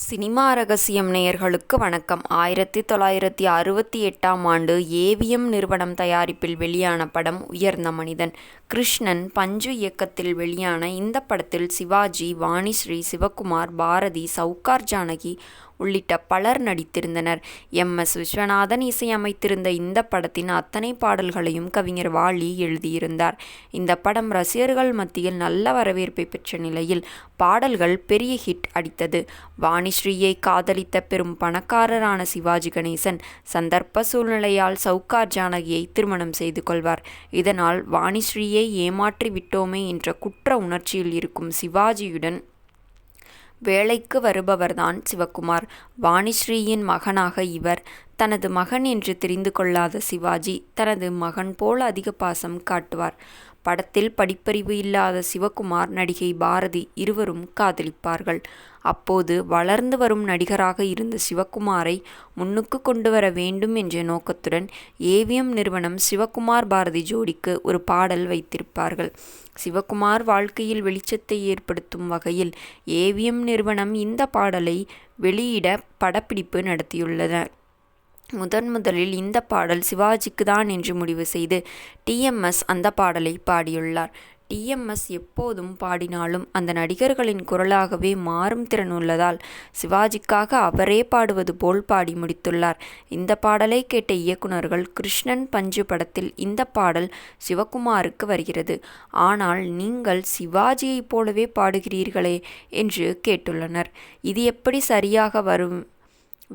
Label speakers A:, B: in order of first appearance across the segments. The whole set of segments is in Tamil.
A: சினிமா ரகசியம் நேயர்களுக்கு வணக்கம். 1968ஆம் ஆண்டு ஏவிஎம் நிறுவனம் தயாரிப்பில் வெளியான படம் உயர்ந்த மனிதன். கிருஷ்ணன், பஞ்சு இயக்கத்தில் வெளியான இந்த படத்தில் சிவாஜி, வாணிஸ்ரீ, சிவகுமார், பாரதி, சவுகார் ஜானகி உள்ளிட்ட பலர் நடித்திருந்தனர். எம்.எஸ். விஸ்வநாதன் இசையமைத்திருந்த இந்த படத்தின் அத்தனை பாடல்களையும் கவிஞர் வாலி எழுதியிருந்தார். இந்த படம் ரசிகர்கள் மத்தியில் நல்ல வரவேற்பை பெற்ற நிலையில் பாடல்கள் பெரிய ஹிட் அடித்தது. வாணிஸ்ரீயை காதலித்த பெரும் பணக்காரரான சிவாஜி கணேசன் சந்தர்ப்ப சூழ்நிலையால் சவுகார் ஜானகியை திருமணம் செய்து கொள்வார். இதனால் வாணிஸ்ரீயை ஏமாற்றி விட்டோமே என்ற குற்ற உணர்ச்சியில் இருக்கும் சிவாஜியுடன் வேலைக்கு வருபவர்தான் சிவகுமார். வாணிஸ்ரீயின் மகனாக இவர். தனது மகன் என்று தெரிந்து கொள்ளாத சிவாஜி தனது மகன் போல் அதிக பாசம் காட்டுவார். படத்தில் படிப்பறிவு இல்லாத சிவகுமார், நடிகை பாரதி இருவரும் காதலிப்பார்கள். அப்போது வளர்ந்து வரும் நடிகராக இருந்த சிவகுமாரை முன்னுக்கு கொண்டு வர வேண்டும் என்ற நோக்கத்துடன் ஏவிஎம் நிறுவனம் சிவகுமார் பாரதி ஜோடிக்கு ஒரு பாடல் வைத்திருப்பார்கள். சிவகுமார் வாழ்க்கையில் வெளிச்சத்தை ஏற்படுத்தும் வகையில் ஏவிஎம் நிறுவனம் இந்த பாடலை வெளியிட படப்பிடிப்பு நடத்தியுள்ளனர். முதலில் இந்த பாடல் சிவாஜிக்கு தான் என்று முடிவு செய்து டிஎம்எஸ் அந்த பாடலை பாடியுள்ளார். டிஎம்எஸ் எப்போதும் பாடினாலும் அந்த நடிகர்களின் குரலாகவே மாறும் திறன் உள்ளதால் சிவாஜிக்காக அவரே பாடுவது போல் பாடி முடித்துள்ளார். இந்த பாடலை கேட்ட இயக்குனர்கள், கிருஷ்ணன், பஞ்சு படத்தில் இந்த பாடல் சிவகுமாருக்கு வருகிறது, ஆனால் நீங்கள் சிவாஜியைப் போலவே பாடுகிறீர்களே என்று கேட்டுள்ளனர். இது எப்படி சரியாக வரும்?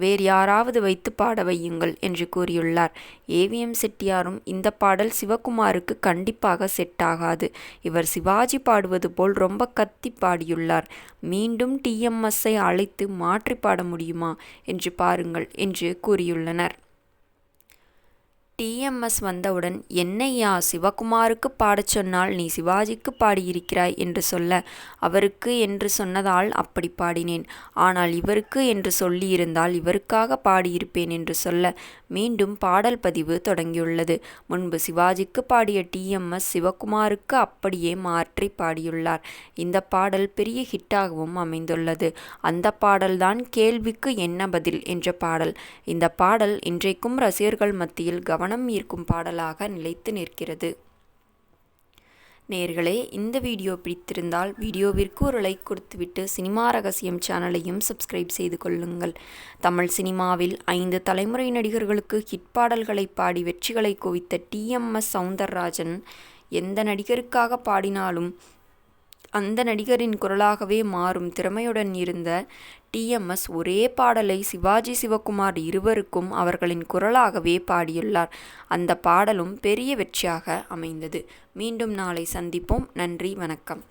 A: வேறு யாராவது வைத்து பாட வையுங்கள் என்று கூறியுள்ளார். ஏவிஎம் செட்டியாரும் இந்த பாடல் சிவகுமாருக்கு கண்டிப்பாக செட் ஆகாது, இவர் சிவாஜி பாடுவது போல் ரொம்ப கத்தி பாடியுள்ளார், மீண்டும் டிஎம்எஸ்ஐ அழைத்து மாற்றி பாட முடியுமா என்று பாருங்கள் என்று கூறியுள்ளனர். டிஎம்எஸ் வந்தவுடன், என்னையா சிவகுமாருக்கு பாடச் சொன்னால் நீ சிவாஜிக்கு பாடியிருக்கிறாய் என்று சொல்ல, அவருக்கு என்று சொன்னதால் அப்படி பாடினேன், ஆனால் இவருக்கு என்று சொல்லியிருந்தால் இவருக்காக பாடியிருப்பேன் என்று சொல்ல மீண்டும் பாடல் பதிவு தொடங்கியுள்ளது. முன்பு சிவாஜிக்கு பாடிய டிஎம்எஸ் சிவகுமாருக்கு அப்படியே மாற்றி பாடியுள்ளார். இந்த பாடல் பெரிய ஹிட்டாகவும் அமைந்துள்ளது. அந்த பாடல்தான் கேள்விக்கு என்ன பதில் என்ற பாடல். இந்த பாடல் இன்றைக்கும் ரசிகர்கள் மத்தியில் கவனம் ஈர்க்கும் பாடலாக நிலைத்து நிற்கிறது. நேயர்களே, இந்த வீடியோ பிடித்திருந்தால் வீடியோவிற்கு ஒரு லைக் கொடுத்துவிட்டு சினிமா ரகசியம் சேனலையும் சப்ஸ்கிரைப் செய்து கொள்ளுங்கள். தமிழ் சினிமாவில் 5 தலைமுறை நடிகர்களுக்கு ஹிட் பாடல்களை பாடி வெற்றிகளை குவித்த டிஎம்எஸ் சௌந்தரராஜன் எந்த நடிகருக்காக பாடினாலும் அந்த நடிகரின் குரலாகவே மாறும் திறமையுடன் இருந்த டிஎம்எஸ் ஒரே பாடலை சிவாஜி, சிவகுமார் இருவருக்கும் அவர்களின் குரலாகவே பாடியுள்ளார். அந்த பாடலும் பெரிய வெற்றியாக அமைந்தது. மீண்டும் நாளை சந்திப்போம். நன்றி, வணக்கம்.